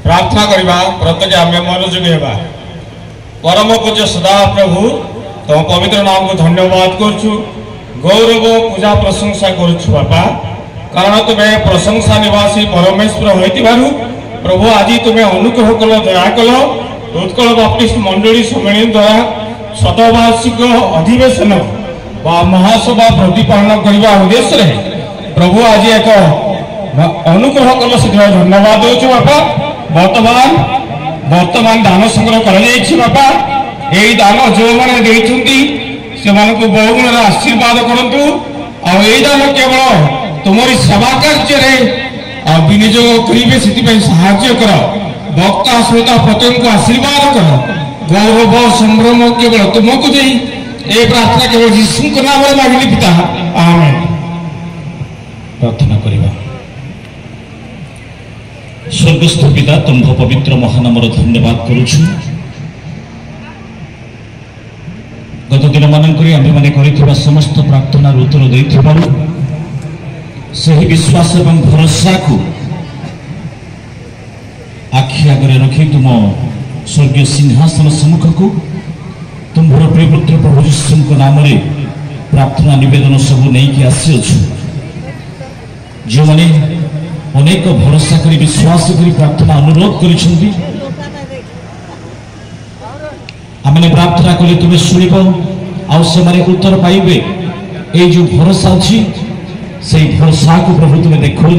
प्रार्थना करवा प्रत्येक आम मनोयोगी होगा। परम पूज्य सदा प्रभु तुम पवित्र नाम को धन्यवाद करुछु, गौरव पूजा प्रशंसा करुछु बापा, कारण तुम्हें प्रशंसा निवासी परमेश्वर होइतिबारु प्रभु आज तुम्हें अनुग्रह कल दया कल उत्कल बाप्टिस्ट मंडली सम्मेलन द्वारा शतवार्षिक अधिवेशन महासभा प्रतिपालन करने उद्देश्य प्रभु आज एक अनुग्रह कल से धन्यवाद दे बापा। वर्तमान दान संग्रह कर बापा, यही दान जो मैंने से बहुगुण आशीर्वाद करतु आई दान केवल तुम्हारी सेवा कार्य विनियोग करेंगे से कर भक्ता श्रोता प्रत्येक आशीर्वाद कर गौरव संभ्रम केवल तुमको दे ये प्रार्थना केवल यीशु के नाम में मांगली पिता आमेन। प्रार्थना करिबा। स्वर्गस्थ पिता तुम पवित्र महानामर धन्यवाद करुछु। गत दिन मानक आम मैंने समस्त प्रार्थना उत्तर देथिबारु सही विश्वास एवं भरोसा को आखि आगे रखी तुम स्वर्गीय सिंहासन सम्मुख को तुम्हार प्रियपुत्र प्रभु यीशु नाम प्रार्थना निवेदन सब नहीं आसी जो मैंने अनेक भरोसा कर विश्वास कर प्रार्थना अनुरोध कर प्रार्थना कले तुम्हें शुणव आने उत्तर पाइबे ये जो भरोसा अच्छी से भरोसा को प्रभु तुम्हें देखो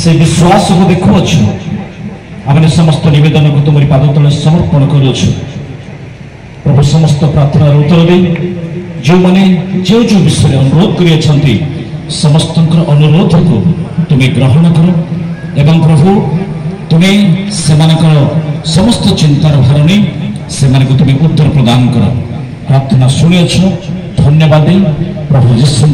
से विश्वास को देखो आमने समस्त निवेदन को तुम पाद तले समर्पण कर प्रभु समस्त प्रार्थना उत्तर दे जो मैंने जो जो विषय अनुरोध कर समस्त अनुरोध को तुम्हें ग्रहण कर एवं प्रभु तुम्हें समस्त चिंतार भार नहीं से तुम्हें उत्तर प्रदान कर प्रार्थना शुणी धन्यवाद प्रभु यीशु।